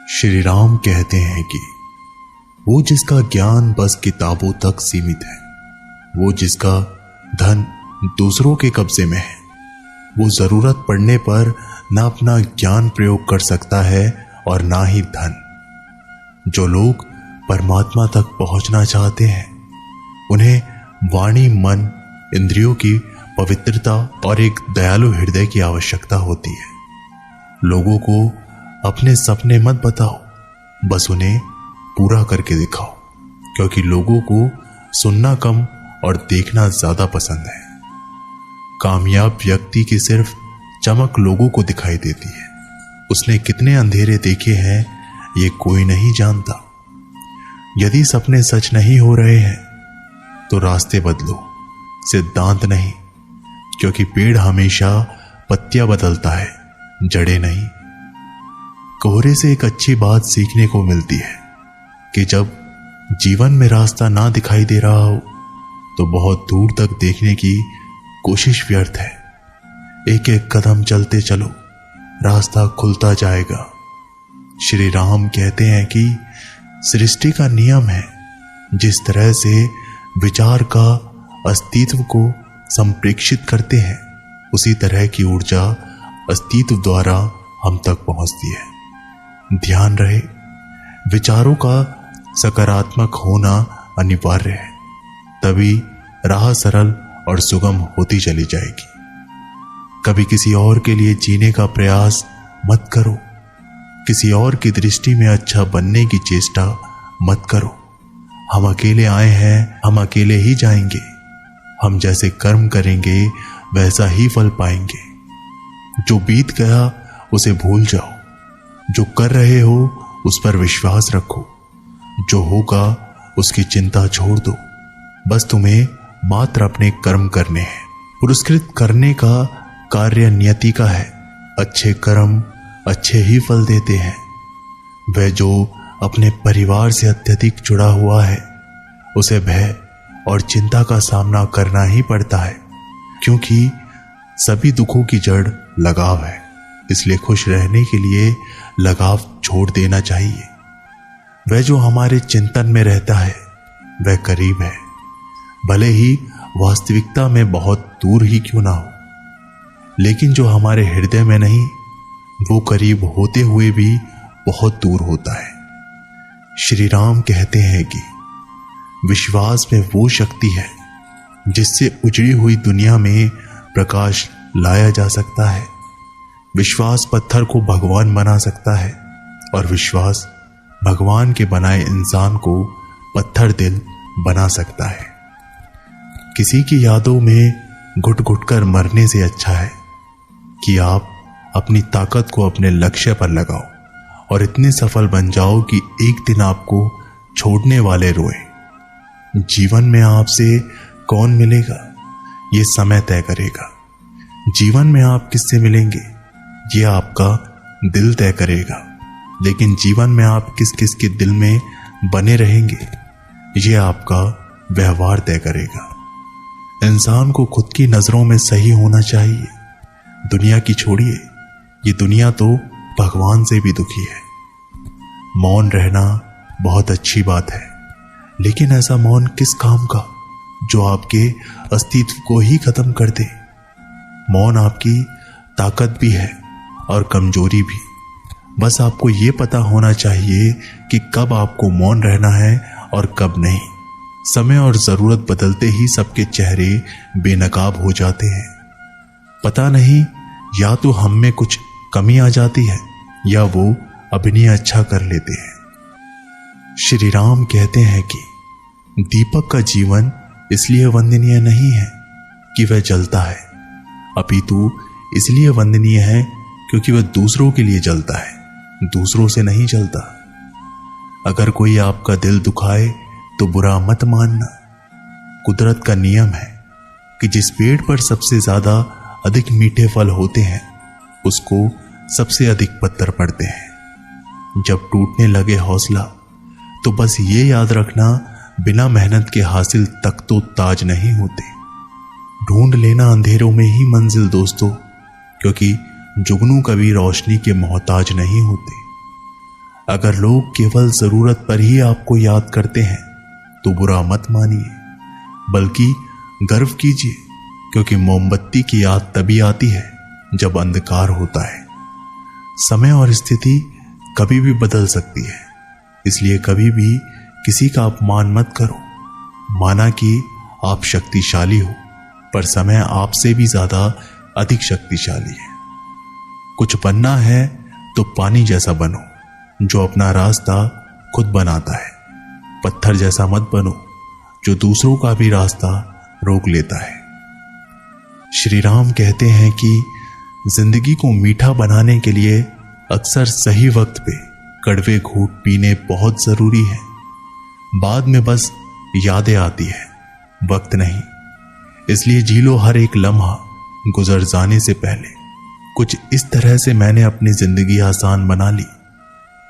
श्री राम कहते हैं कि वो जिसका ज्ञान बस किताबों तक सीमित है, वो जिसका धन दूसरों के कब्जे में है, वो जरूरत पड़ने पर ना अपना ज्ञान प्रयोग कर सकता है और ना ही धन। जो लोग परमात्मा तक पहुंचना चाहते हैं उन्हें वाणी, मन, इंद्रियों की पवित्रता और एक दयालु हृदय की आवश्यकता होती है। लोगों को अपने सपने मत बताओ, बस उन्हें पूरा करके दिखाओ, क्योंकि लोगों को सुनना कम और देखना ज्यादा पसंद है। कामयाब व्यक्ति की सिर्फ चमक लोगों को दिखाई देती है, उसने कितने अंधेरे देखे हैं ये कोई नहीं जानता। यदि सपने सच नहीं हो रहे हैं तो रास्ते बदलो, सिद्धांत नहीं, क्योंकि पेड़ हमेशा पत्तियां बदलता है, जड़ें नहीं। कोहरे से एक अच्छी बात सीखने को मिलती है कि जब जीवन में रास्ता ना दिखाई दे रहा हो तो बहुत दूर तक देखने की कोशिश व्यर्थ है। एक एक कदम चलते चलो, रास्ता खुलता जाएगा। श्री राम कहते हैं कि सृष्टि का नियम है, जिस तरह से विचार का अस्तित्व को संप्रेक्षित करते हैं उसी तरह की ऊर्जा अस्तित्व द्वारा हम तक पहुंचती है। ध्यान रहे, विचारों का सकारात्मक होना अनिवार्य है, तभी राह सरल और सुगम होती चली जाएगी। कभी किसी और के लिए जीने का प्रयास मत करो, किसी और की दृष्टि में अच्छा बनने की चेष्टा मत करो। हम अकेले आए हैं, हम अकेले ही जाएंगे। हम जैसे कर्म करेंगे वैसा ही फल पाएंगे। जो बीत गया उसे भूल जाओ, जो कर रहे हो उस पर विश्वास रखो, जो होगा उसकी चिंता छोड़ दो। बस तुम्हें मात्र अपने कर्म करने हैं। पुरस्कृत करने का कार्य नियति का है। अच्छे कर्म अच्छे ही फल देते हैं। वह जो अपने परिवार से अत्यधिक जुड़ा हुआ है उसे भय और चिंता का सामना करना ही पड़ता है, क्योंकि सभी दुखों की जड़ लगाव है। इसलिए खुश रहने के लिए लगाव छोड़ देना चाहिए। वह जो हमारे चिंतन में रहता है वह करीब है, भले ही वास्तविकता में बहुत दूर ही क्यों ना हो। लेकिन जो हमारे हृदय में नहीं, वो करीब होते हुए भी बहुत दूर होता है। श्री राम कहते हैं कि विश्वास में वो शक्ति है जिससे उजड़ी हुई दुनिया में प्रकाश लाया जा सकता है। विश्वास पत्थर को भगवान बना सकता है और विश्वास भगवान के बनाए इंसान को पत्थर दिल बना सकता है। किसी की यादों में घुट घुट कर मरने से अच्छा है कि आप अपनी ताकत को अपने लक्ष्य पर लगाओ और इतने सफल बन जाओ कि एक दिन आपको छोड़ने वाले रोए। जीवन में आपसे कौन मिलेगा ये समय तय करेगा। जीवन में आप किससे मिलेंगे ये आपका दिल तय करेगा। लेकिन जीवन में आप किस किस के दिल में बने रहेंगे ये आपका व्यवहार तय करेगा। इंसान को खुद की नजरों में सही होना चाहिए। दुनिया की छोड़िए, ये दुनिया तो भगवान से भी दुखी है। मौन रहना बहुत अच्छी बात है, लेकिन ऐसा मौन किस काम का जो आपके अस्तित्व को ही खत्म कर दे। मौन आपकी ताकत भी है और कमजोरी भी। बस आपको ये पता होना चाहिए कि कब आपको मौन रहना है और कब नहीं। समय और जरूरत बदलते ही सबके चेहरे बेनकाब हो जाते हैं। पता नहीं, या तो हम में कुछ कमी आ जाती है या वो अभिनय अच्छा कर लेते हैं। श्री राम कहते हैं कि दीपक का जीवन इसलिए वंदनीय नहीं है कि वह जलता है, अपितु इसलिए वंदनीय है क्योंकि वह दूसरों के लिए जलता है, दूसरों से नहीं जलता। अगर कोई आपका दिल दुखाए तो बुरा मत मानना। कुदरत का नियम है कि जिस पेड़ पर सबसे ज्यादा अधिक मीठे फल होते हैं उसको सबसे अधिक पत्थर पड़ते हैं। जब टूटने लगे हौसला तो बस ये याद रखना, बिना मेहनत के हासिल तक तो ताज नहीं होते। ढूंढ लेना अंधेरों में ही मंजिल दोस्तों, क्योंकि जुगनू कभी रोशनी के मोहताज नहीं होते। अगर लोग केवल जरूरत पर ही आपको याद करते हैं तो बुरा मत मानिए, बल्कि गर्व कीजिए, क्योंकि मोमबत्ती की याद तभी आती है जब अंधकार होता है। समय और स्थिति कभी भी बदल सकती है, इसलिए कभी भी किसी का अपमान मत करो। माना कि आप शक्तिशाली हो, पर समय आपसे भी ज्यादा अधिक शक्तिशाली है। कुछ बनना है तो पानी जैसा बनो, जो अपना रास्ता खुद बनाता है। पत्थर जैसा मत बनो, जो दूसरों का भी रास्ता रोक लेता है। श्री राम कहते हैं कि जिंदगी को मीठा बनाने के लिए अक्सर सही वक्त पे कड़वे घूंट पीने बहुत जरूरी है। बाद में बस यादें आती है, वक्त नहीं। इसलिए जी लो हर एक लम्हा गुजर जाने से पहले। कुछ इस तरह से मैंने अपनी जिंदगी आसान बना ली,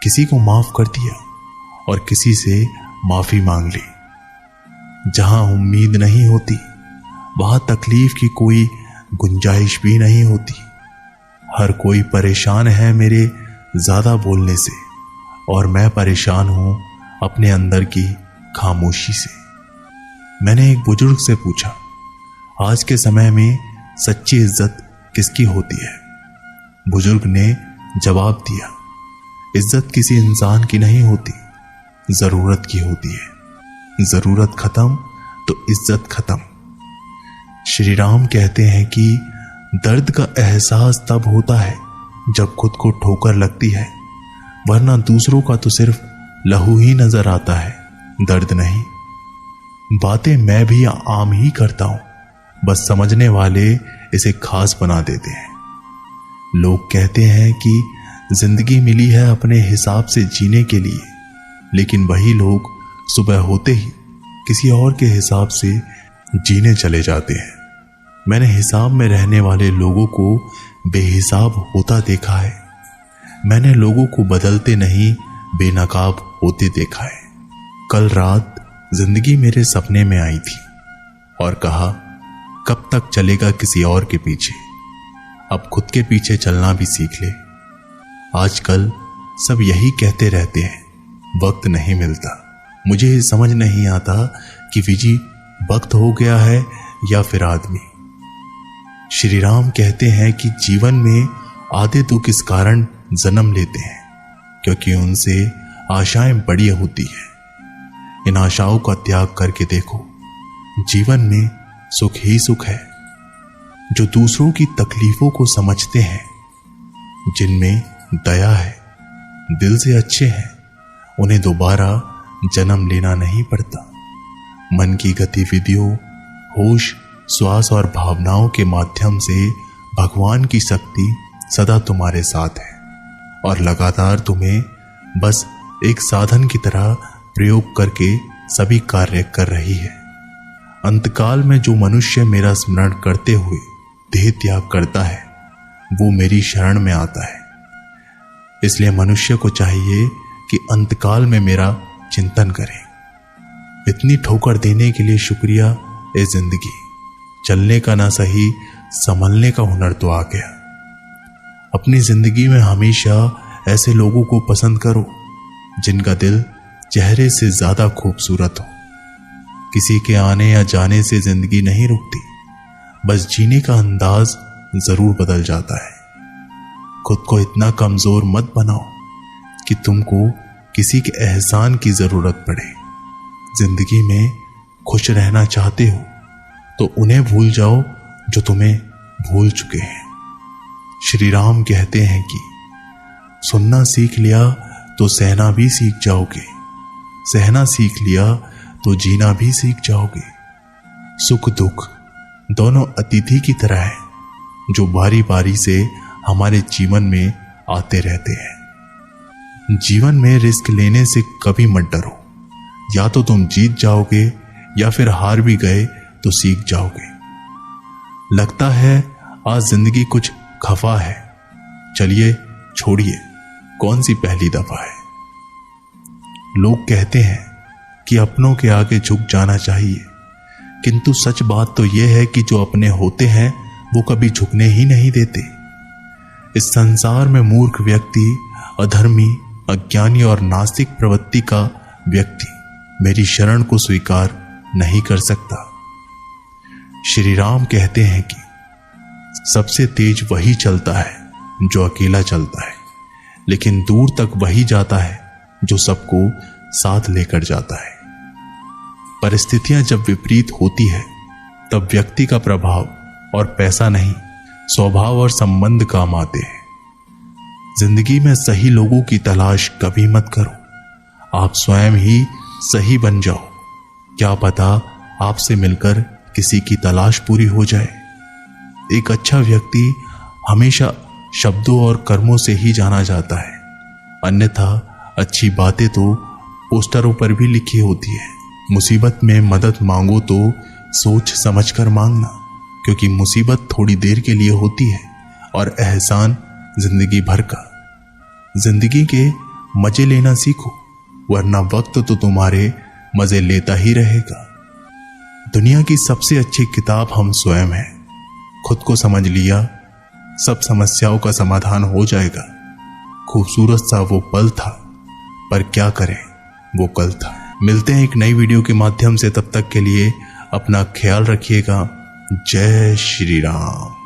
किसी को माफ कर दिया और किसी से माफी मांग ली। जहां उम्मीद नहीं होती वहां तकलीफ की कोई गुंजाइश भी नहीं होती। हर कोई परेशान है मेरे ज्यादा बोलने से, और मैं परेशान हूं अपने अंदर की खामोशी से। मैंने एक बुजुर्ग से पूछा, आज के समय में सच्ची इज्जत किसकी होती है? बुजुर्ग ने जवाब दिया, इज्जत किसी इंसान की नहीं होती, जरूरत की होती है। जरूरत खत्म तो इज्जत खत्म। श्री राम कहते हैं कि दर्द का एहसास तब होता है जब खुद को ठोकर लगती है, वरना दूसरों का तो सिर्फ लहू ही नजर आता है, दर्द नहीं। बातें मैं भी आम ही करता हूं, बस समझने वाले इसे खास बना देते हैं। लोग कहते हैं कि जिंदगी मिली है अपने हिसाब से जीने के लिए, लेकिन वही लोग सुबह होते ही किसी और के हिसाब से जीने चले जाते हैं। मैंने हिसाब में रहने वाले लोगों को बेहिसाब होता देखा है। मैंने लोगों को बदलते नहीं बेनकाब होते देखा है। कल रात जिंदगी मेरे सपने में आई थी और कहा, कब तक चलेगा किसी और के पीछे, अब खुद के पीछे चलना भी सीख ले। आजकल सब यही कहते रहते हैं, वक्त नहीं मिलता। मुझे समझ नहीं आता कि विजी वक्त हो गया है या फिर आदमी। श्री राम कहते हैं कि जीवन में आधे तो किस कारण जन्म लेते हैं, क्योंकि उनसे आशाएं बड़ी होती है। इन आशाओं का त्याग करके देखो, जीवन में सुख ही सुख है। जो दूसरों की तकलीफों को समझते हैं, जिनमें दया है, दिल से अच्छे हैं, उन्हें दोबारा जन्म लेना नहीं पड़ता। मन की गतिविधियों, होश, श्वास और भावनाओं के माध्यम से भगवान की शक्ति सदा तुम्हारे साथ है और लगातार तुम्हें बस एक साधन की तरह प्रयोग करके सभी कार्य कर रही है। अंतकाल में जो मनुष्य मेरा स्मरण करते हुए देह त्याग करता है, वो मेरी शरण में आता है। इसलिए मनुष्य को चाहिए कि अंतकाल में मेरा चिंतन करे। इतनी ठोकर देने के लिए शुक्रिया ए जिंदगी। चलने का ना सही, संभलने का हुनर तो आ गया। अपनी जिंदगी में हमेशा ऐसे लोगों को पसंद करो जिनका दिल चेहरे से ज्यादा खूबसूरत हो। किसी के आने या जाने से जिंदगी नहीं रुकती, बस जीने का अंदाज जरूर बदल जाता है। खुद को इतना कमजोर मत बनाओ कि तुमको किसी के एहसान की जरूरत पड़े। जिंदगी में खुश रहना चाहते हो तो उन्हें भूल जाओ जो तुम्हें भूल चुके हैं। श्री राम कहते हैं कि सुनना सीख लिया तो सहना भी सीख जाओगे, सहना सीख लिया तो जीना भी सीख जाओगे। सुख दुख दोनों अतिथि की तरह है, जो बारी बारी से हमारे जीवन में आते रहते हैं। जीवन में रिस्क लेने से कभी मत डरो। या तो तुम जीत जाओगे या फिर हार भी गए तो सीख जाओगे। लगता है आज जिंदगी कुछ खफा है, चलिए छोड़िए, कौन सी पहली दफा है। लोग कहते हैं कि अपनों के आगे झुक जाना चाहिए, किंतु सच बात तो यह है कि जो अपने होते हैं वो कभी झुकने ही नहीं देते। इस संसार में मूर्ख व्यक्ति, अधर्मी, अज्ञानी और नास्तिक प्रवृत्ति का व्यक्ति मेरी शरण को स्वीकार नहीं कर सकता। श्री राम कहते हैं कि सबसे तेज वही चलता है जो अकेला चलता है, लेकिन दूर तक वही जाता है जो सबको साथ लेकर जाता है। परिस्थितियां जब विपरीत होती है तब व्यक्ति का प्रभाव और पैसा नहीं, स्वभाव और संबंध काम आते हैं। जिंदगी में सही लोगों की तलाश कभी मत करो, आप स्वयं ही सही बन जाओ। क्या पता आपसे मिलकर किसी की तलाश पूरी हो जाए। एक अच्छा व्यक्ति हमेशा शब्दों और कर्मों से ही जाना जाता है, अन्यथा अच्छी बातें तो पोस्टरों पर भी लिखी होती है। मुसीबत में मदद मांगो तो सोच समझकर मांगना, क्योंकि मुसीबत थोड़ी देर के लिए होती है और एहसान जिंदगी भर का। जिंदगी के मजे लेना सीखो, वरना वक्त तो तुम्हारे मजे लेता ही रहेगा। दुनिया की सबसे अच्छी किताब हम स्वयं हैं। खुद को समझ लिया, सब समस्याओं का समाधान हो जाएगा। खूबसूरत सा वो पल था, पर क्या करें, वो कल था। मिलते हैं एक नई वीडियो के माध्यम से, तब तक के लिए अपना ख्याल रखिएगा। जय श्री राम।